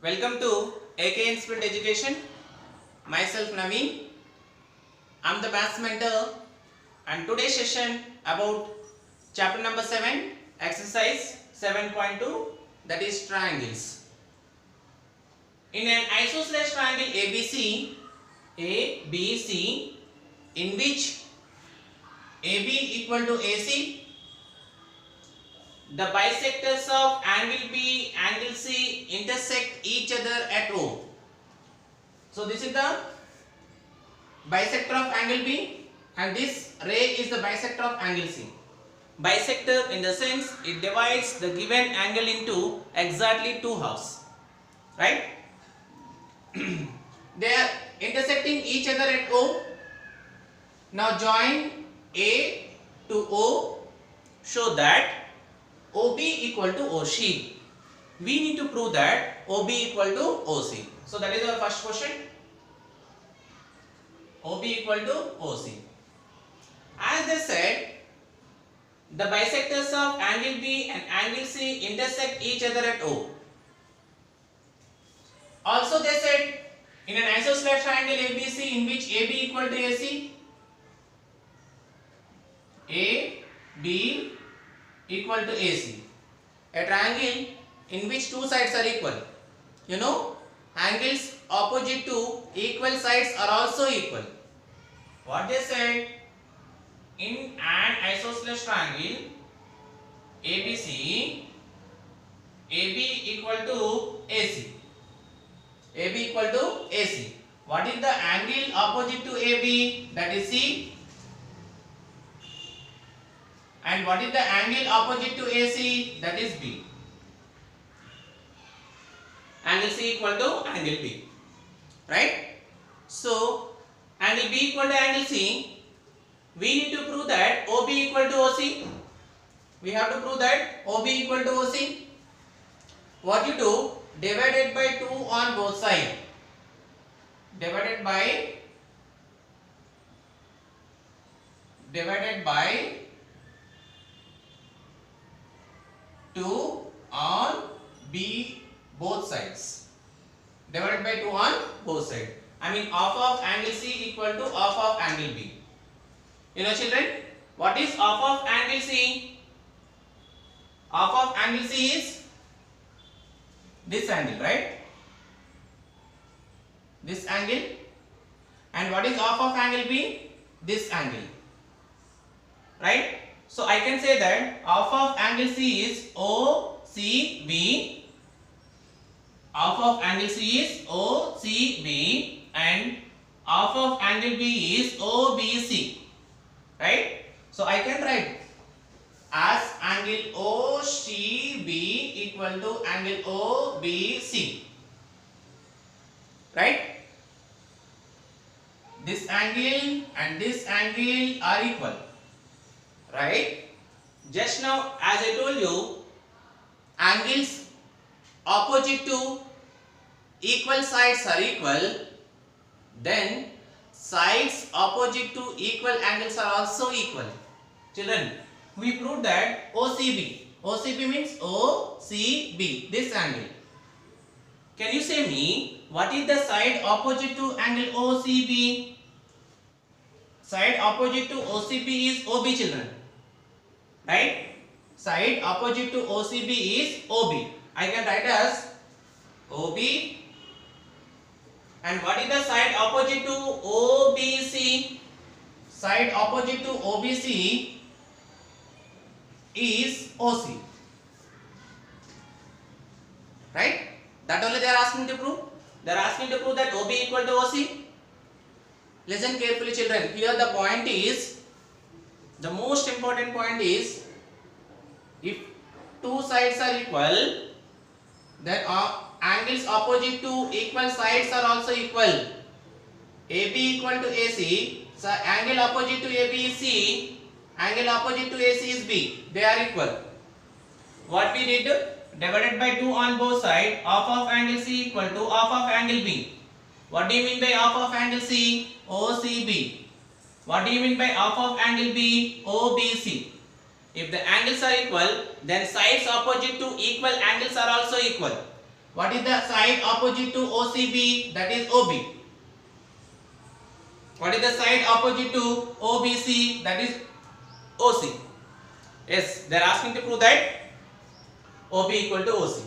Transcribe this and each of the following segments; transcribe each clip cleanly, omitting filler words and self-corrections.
Welcome to AK Inspired Education. Myself Naveen. I'm the maths mentor and today's session about chapter number 7, exercise 7.2, that is triangles. In an isosceles triangle ABC, in which AB equal to AC, the bisectors of angle B, angle C intersect each other at O. So this is the bisector of angle B and this ray is the bisector of angle C. Bisector in the sense it divides the given angle into exactly two halves. Right? They are intersecting each other at O. Now join A to O, show that OB equal to OC. We need to prove that OB equal to OC. So that is our first question. OB equal to OC. As they said, the bisectors of angle B and angle C intersect each other at O. Also they said, in an isosceles triangle ABC in which AB equal to AC, AB equal to AC, a triangle in which two sides are equal. You know, angles opposite to equal sides are also equal. What they said, in an isosceles triangle ABC, AB equal to AC. AB equal to AC. What is the angle opposite to AB? That is C. And what is the angle opposite to AC? That is B. Angle C equal to angle B. Right? So, angle B equal to angle C. We need to prove that OB equal to OC. We have to prove that OB equal to OC. What you do? Divided by 2 on both sides. Divided by 2 on B both sides. Divided by 2 on both sides. I mean half of angle C equal to half of angle B. You know children, what is half of angle C? Half of angle C is this angle, right? This angle. And what is half of angle B? This angle. Right? So I can say that half of angle C is OCB. Half of angle C is OCB and half of angle B is OBC. Right? So I can write as angle OCB equal to angle OBC. Right? This angle and this angle are equal. Right? Just now as I told you, angles opposite to equal sides are equal, then sides opposite to equal angles are also equal. Children, we proved that OCB. OCB means OCB, this angle. Can you say me, what is the side opposite to angle OCB? Side opposite to OCB is OB, children. Right? Side opposite to OCB is OB. I can write as OB. And what is the side opposite to OBC? Side opposite to OBC is OC. Right? That only they are asking to prove. They are asking to prove that OB equal to OC. Listen carefully children. Here the point is, the most important point is, if two sides are equal, then angles opposite to equal sides are also equal. AB equal to AC, so angle opposite to AB is C, angle opposite to AC is B. They are equal. What we did? Divided by 2 on both sides, half of angle C equal to half of angle B. What do you mean by half of angle C? OCB. What do you mean by half of angle B? OBC. If the angles are equal, then sides opposite to equal angles are also equal. What is the side opposite to OCB? That is OB. What is the side opposite to OBC? That is OC. Yes, they are asking to prove that OB equal to OC.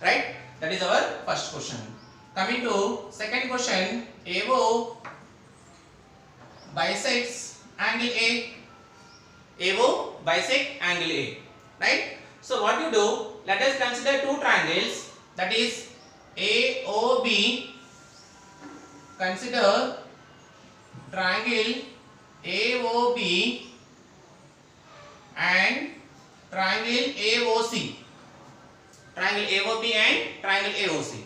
Right? That is our first question. Coming to second question, AO bisects angle A. AO bisect angle A. Right? So what you do? Let us consider two triangles. That is AOB. Consider triangle AOB and triangle AOC. Triangle AOB and triangle AOC.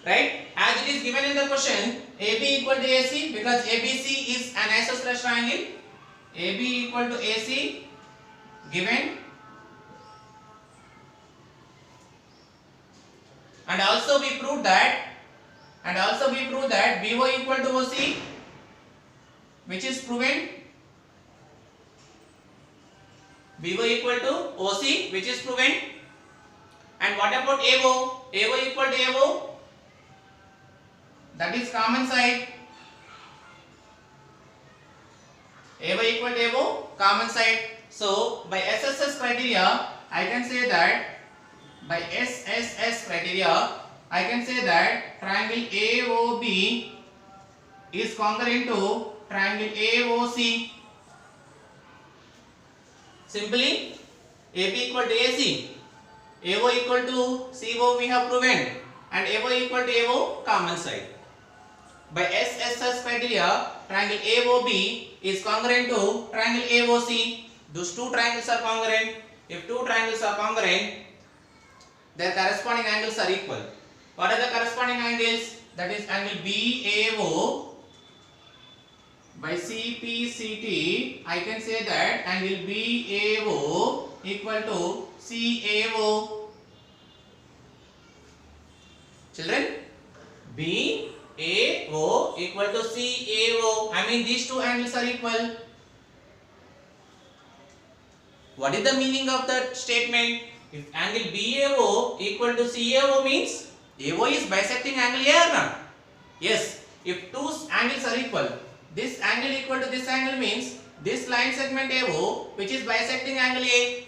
Right? As it is given in the question, AB equal to AC, because ABC is an isosceles triangle. AB equal to AC given, and also we proved that BO equal to OC, which is proven. BO equal to OC, which is proven. And what about AO? AO equal to AO, that is common side. AO equal to AO, common side. So by SSS criteria, I can say that triangle AOB is congruent to triangle AOC. Simply AB equal to AC, AO equal to CO we have proven, and AO equal to AO, common side. By SSS criteria, triangle AOB is congruent to triangle AOC. Those two triangles are congruent. If two triangles are congruent, their corresponding angles are equal. What are the corresponding angles? That is angle BAO by CPCT. I can say that angle BAO equal to CAO. Children, BAO equal to CAO. I mean these two angles are equal. What is the meaning of that statement? If angle BAO equal to CAO means AO is bisecting angle A or not? Yes. If two angles are equal, this angle equal to this angle means this line segment AO which is bisecting angle A.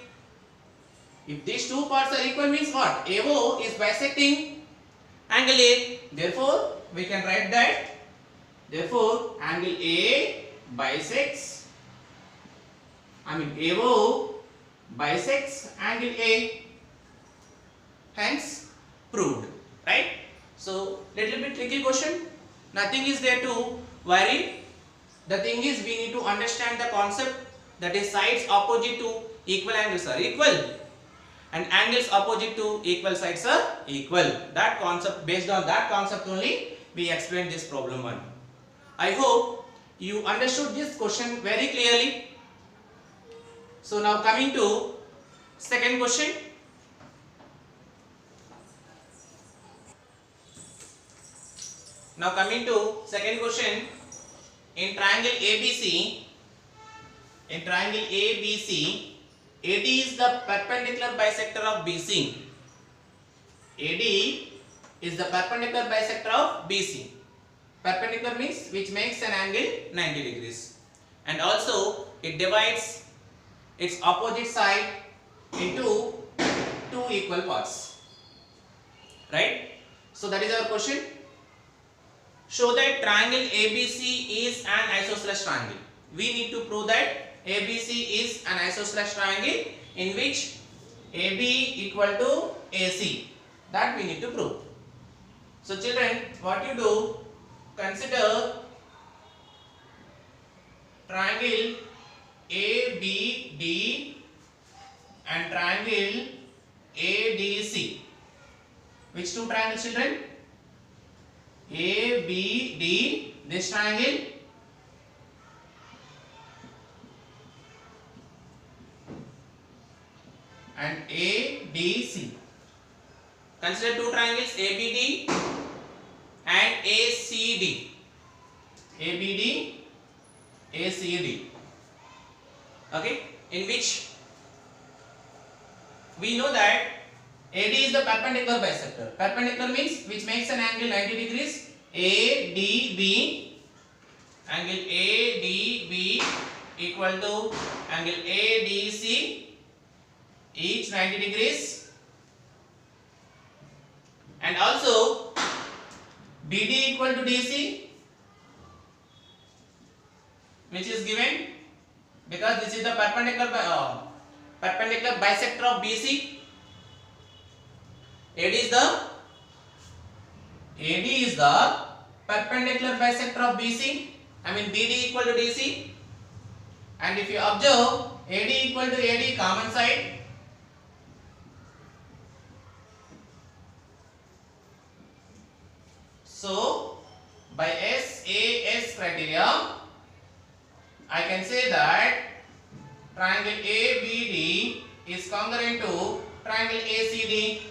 If these two parts are equal means what? AO is bisecting angle A. Therefore, we can write that. Therefore, angle A bisects, AO bisects angle A. Hence, proved. Right? So, little bit tricky question. Nothing is there to worry. The thing is, we need to understand the concept, that is sides opposite to equal angles are equal and angles opposite to equal sides are equal. That concept, based on that concept only, we explained this problem 1. I hope you understood this question very clearly. So now coming to second question. Now coming to second question, in triangle ABC, AD is the perpendicular bisector of BC. AD is the perpendicular bisector of BC. Perpendicular means which makes an angle 90 degrees. And also it divides its opposite side into two equal parts. Right? So that is our question. Show that triangle ABC is an isosceles triangle. We need to prove that ABC is an isosceles triangle in which AB equal to AC. That we need to prove. So children, what you do, consider triangle ABD and triangle ADC. Which two triangles, children? ABD, this triangle, and ADC. Consider two triangles ABD and ACD. ABD, ACD. Okay, in which we know that AD is the perpendicular bisector. Perpendicular means which makes an angle 90 degrees. ADB, angle ADB equal to angle ADC, each 90 degrees, and also BD equal to DC, which is given because this is the perpendicular bisector of BC. AD is the perpendicular bisector of BC. I mean BD equal to DC. And if you observe, AD equal to AD common side. So by SAS criteria, I can say that triangle ABD is congruent to triangle ACD.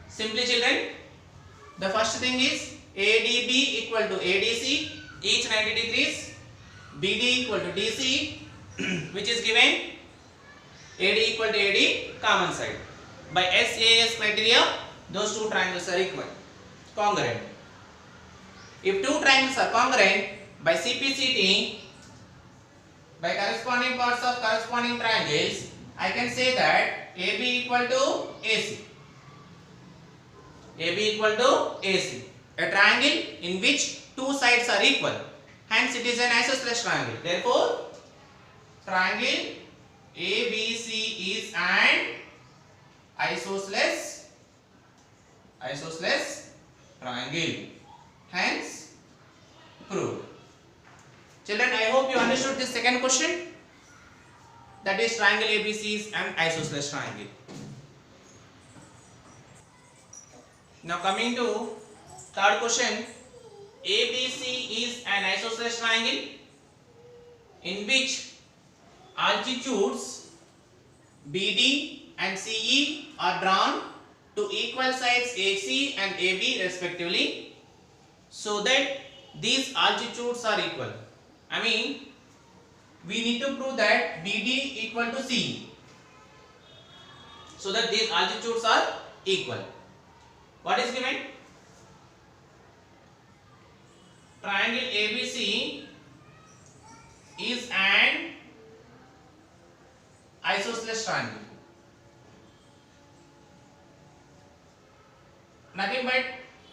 Simply children, the first thing is ADB equal to ADC, each 90 degrees, BD equal to DC, which is given AD equal to AD common side. By SAS criteria, those two triangles are equal, congruent. If two triangles are congruent, by CPCT, by corresponding parts of corresponding triangles, I can say that AB equal to AC. AB equal to AC. A triangle in which two sides are equal. Hence it is an isosceles triangle. Therefore, triangle ABC is an isosceles triangle. Hence, proved. Children, I hope you understood this second question. That is triangle ABC is an isosceles triangle. Now coming to third question, ABC is an isosceles triangle in which altitudes BD and CE are drawn to equal sides AC and AB respectively, so that these altitudes are equal. I mean, we need to prove that BD equal to CE, so that these altitudes are equal. What is given? Triangle ABC is an isosceles triangle. Nothing but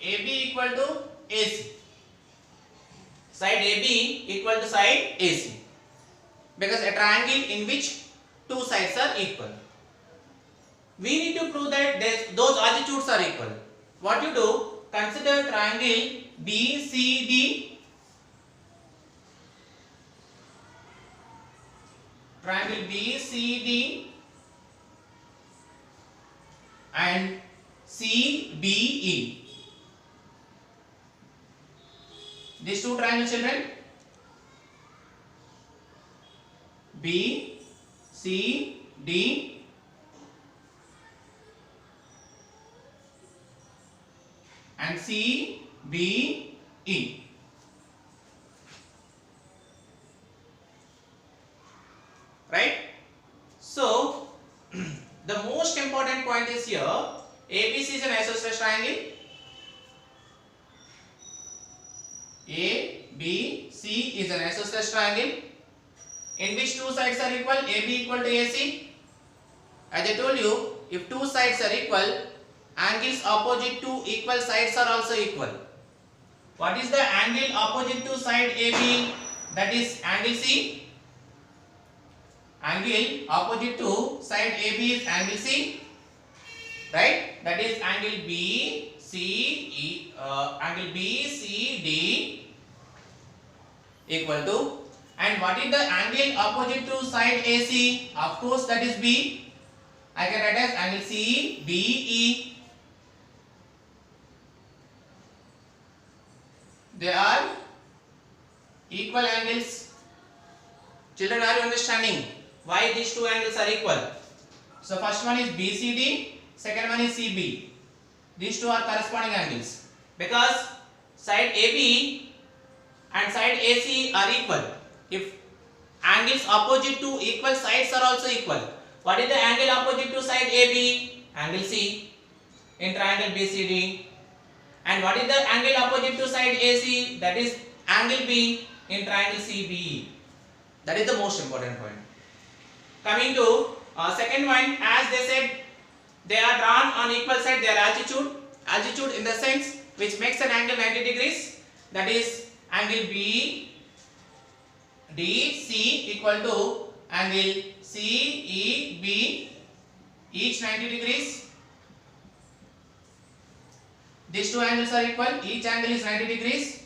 AB equal to AC. Side AB equal to side AC. Because a triangle in which two sides are equal. We need to prove that those altitudes are equal. What you do? Consider triangle BCD. Triangle BCD and CBE. These two triangles, children. B, C, D and C, B, E. Right? So, the most important point is here, ABC is an isosceles triangle. ABC is an isosceles triangle in which two sides are equal, AB equal to AC. As I told you, if two sides are equal, angles opposite to equal sides are also equal. What is the angle opposite to side AB? That is angle C. Angle opposite to side AB is angle C. Right? That is angle BCD equal to. And what is the angle opposite to side AC? Of course, that is B. I can write as angle CBE. They are equal angles. Children, are you understanding why these two angles are equal? So first one is BCD, second one is CB. These two are corresponding angles because side AB and side AC are equal. If angles opposite to equal sides are also equal. What is the angle opposite to side AB? Angle C in triangle BCD. And what is the angle opposite to side AC? That is angle B in triangle CBE. That is the most important point. Coming to second point, as they said, they are drawn on equal side their altitude. Altitude in the sense which makes an angle 90 degrees. That is angle B D C equal to angle C E B, each 90 degrees. These two angles are equal, each angle is 90 degrees.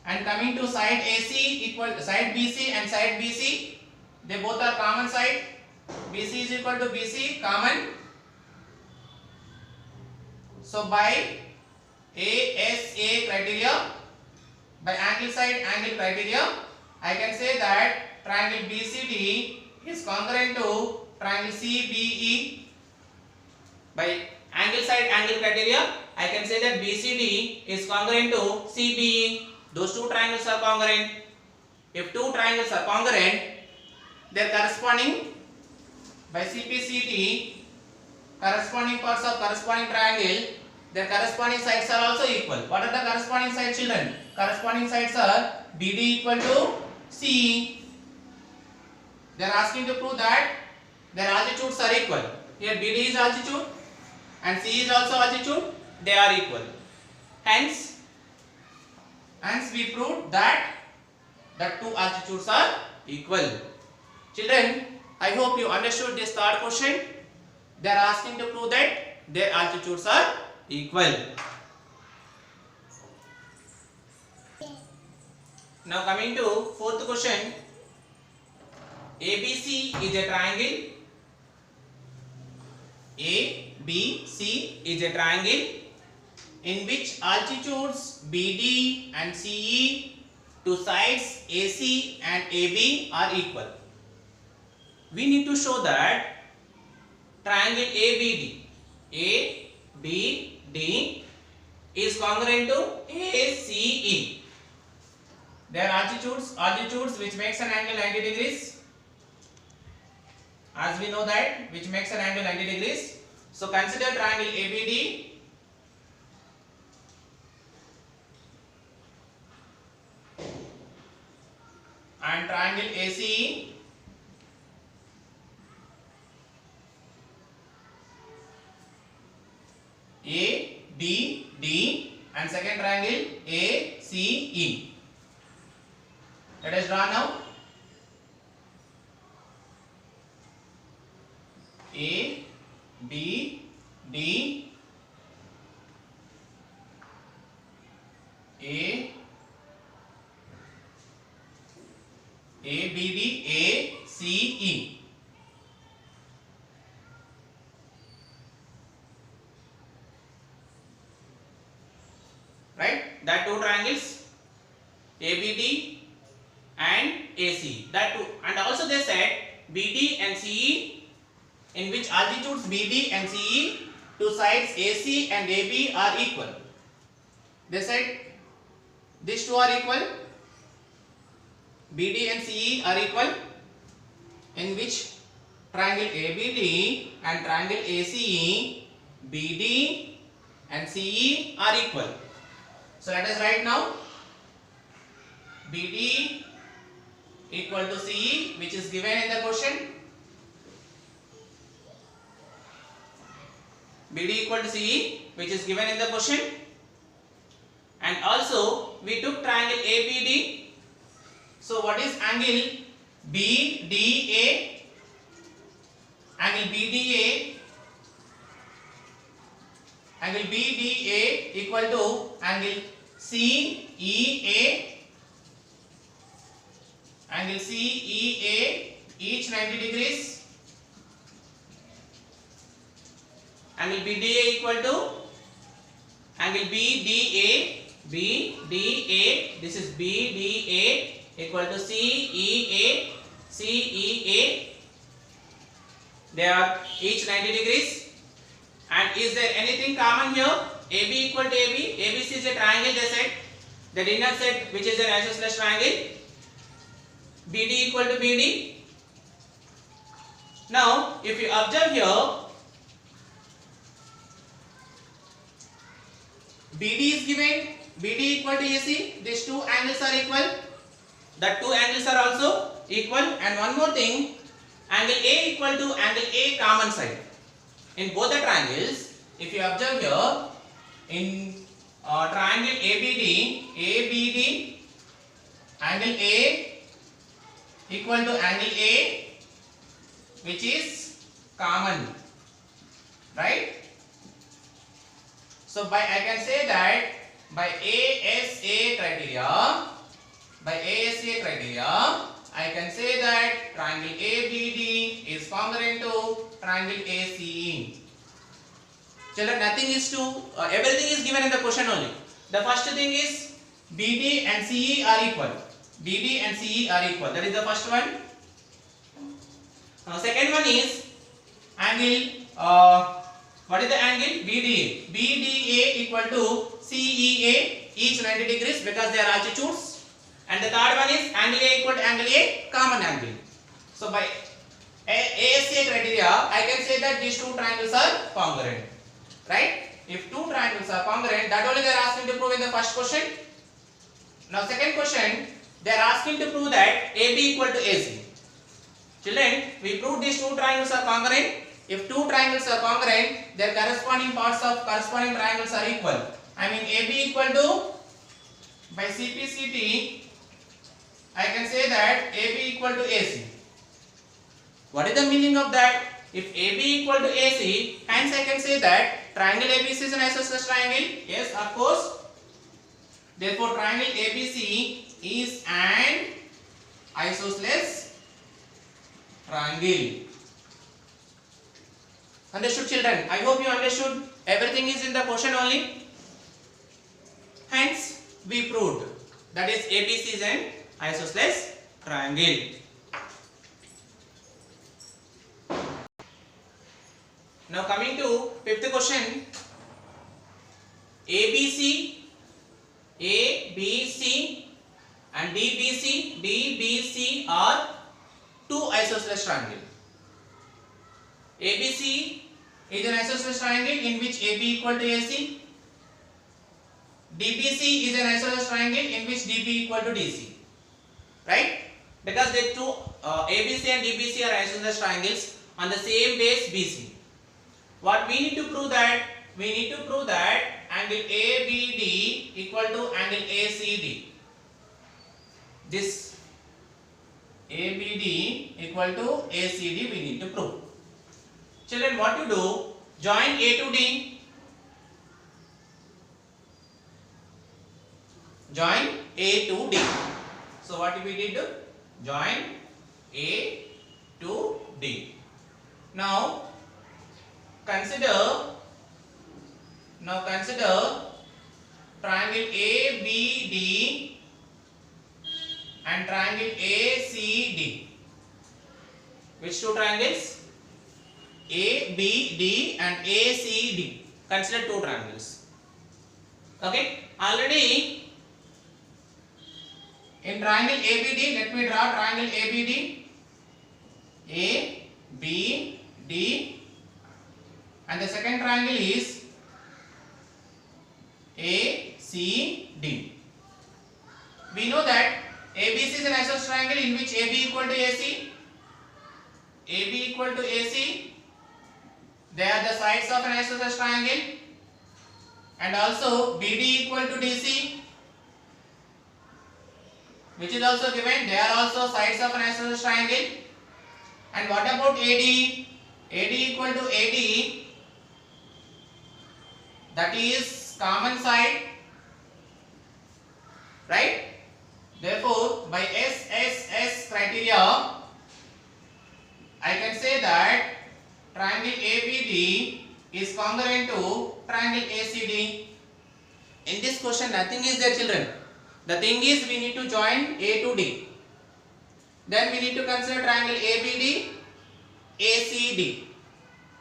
And coming to side AC equal side BC and side BC, they both are common side. BC is equal to BC, common. So by ASA criteria, by angle side angle criteria, I can say that triangle BCD is congruent to triangle CBE. By angle side angle criteria, I can say that BCD is congruent to CBE. Those two triangles are congruent. If two triangles are congruent, their corresponding by CPCT, corresponding parts of corresponding triangle, their corresponding sides are also equal. What are the corresponding sides, children? Corresponding sides are BD equal to CE. They are asking to prove that their altitudes are equal. Here BD is altitude and C is also altitude. They are equal. Hence we proved that the two altitudes are equal. Children, I hope you understood this third question. They are asking to prove that their altitudes are equal. Now coming to fourth question. ABC is a triangle. ABC is a triangle in which altitudes BD and CE to sides AC and AB are equal. We need to show that triangle ABD is congruent to ACE. Their altitudes which makes an angle 90 degrees. As we know that, which makes an angle 90 degrees. So consider triangle ABD and triangle ACE. ABD and second triangle ACE. Let us draw now. ABD, ABD, ACE. Right? That two triangles ABD and AC. That two, and also they said BD and CE, in which altitudes BD and CE to sides AC and AB are equal. They said these two are equal. BD and CE are equal, in which triangle ABD and triangle ACE, BD and CE are equal. So let us write now BD equal to CE, which is given in the question. BD equal to CE, which is given in the question. And also we took triangle ABD. So what is angle BDA? Angle BDA equal to angle CEA. Angle CEA, each 90 degrees. Angle BDA equal to angle BDA. This is BDA equal to CEA. They are each 90 degrees. And is there anything common here? AB equal to AB. ABC is a triangle, they said. They did not say which is an isosceles triangle. BD equal to BD. Now, if you observe here, BD is given, BD equal to AC, these two angles are equal, that two angles are also equal, and one more thing, angle A equal to angle A common side. In both the triangles, if you observe here, in triangle ABD, angle A equal to angle A, which is common, right? So I can say that by ASA criteria, I can say that triangle ABD is congruent to triangle ACE. Children, nothing is to everything is given in the question only. The first thing is BD and CE are equal. BD and CE are equal. That is the first one. Second one is angle. What is the angle? BDA. BDA equal to CEA, each 90 degrees because they are altitudes. And the third one is angle A equal to angle A, common angle. So by ASA criteria, I can say that these two triangles are congruent. Right? If two triangles are congruent, that only they are asking to prove in the first question. Now second question, they are asking to prove that AB equal to AC. Children, we proved these two triangles are congruent. If two triangles are congruent, their corresponding parts of corresponding triangles are equal. I mean AB equal to, by CPCT, I can say that AB equal to AC. What is the meaning of that? If AB equal to AC, hence I can say that triangle ABC is an isosceles triangle. Yes, of course. Therefore, triangle ABC is an isosceles triangle. Understood, children? I hope you understood. Everything is in the question only. Hence, we proved that is ABC is an isosceles triangle. Now coming to fifth question. ABC and DBC are two isosceles triangles. ABC is an isosceles triangle in which AB equal to AC. DBC is an isosceles triangle in which DB equal to DC. Right? Because the two ABC and DBC are isosceles triangles on the same base BC. What we need to prove that? We need to prove that angle ABD equal to angle ACD. This ABD equal to ACD we need to prove. Children, what to do? Join A to D. Join A to D. So what we did? Join A to D. Now consider triangle ABD and triangle ACD. Which two triangles? ABD and ACD. Consider two triangles. Okay. Already in triangle ABD, let me draw triangle ABD. ABD. And the second triangle is ACD. We know that ABC is an isosceles triangle in which AB equal to AC. AB equal to AC. They are the sides of an isosceles triangle. And also BD equal to DC, which is also given. They are also sides of an isosceles triangle. And what about AD? AD equal to AD. That is common side, right? Therefore, by SSS criteria, I can say that triangle ABD is congruent to triangle ACD. In this question, nothing is there, children. The thing is, we need to join A to D. Then we need to consider triangle ABD, ACD.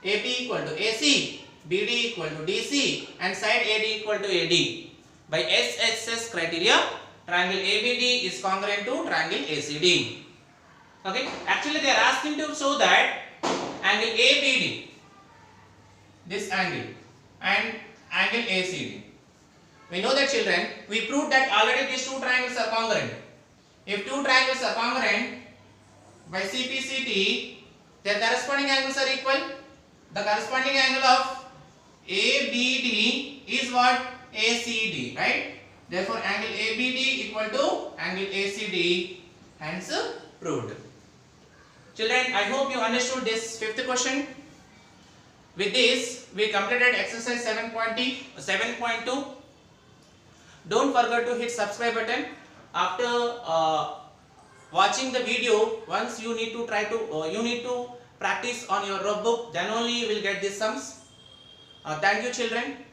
AB equal to AC. BD equal to DC and side AD equal to AD. By SSS criteria, triangle ABD is congruent to triangle ACD. Okay. Actually, they are asking to show that angle ABD, this angle, and angle ACD. We know that, children, we proved that already these two triangles are congruent. If two triangles are congruent by CPCT, their corresponding angles are equal. The corresponding angle of ABD is what? ACD, right? Therefore, angle ABD equal to angle ACD, hence proved. Children, I hope you understood this fifth question. With this, we completed exercise 7.2. Don't forget to hit subscribe button. After watching the video, once you need to practice on your rough book, then only you will get these sums. Thank you, children.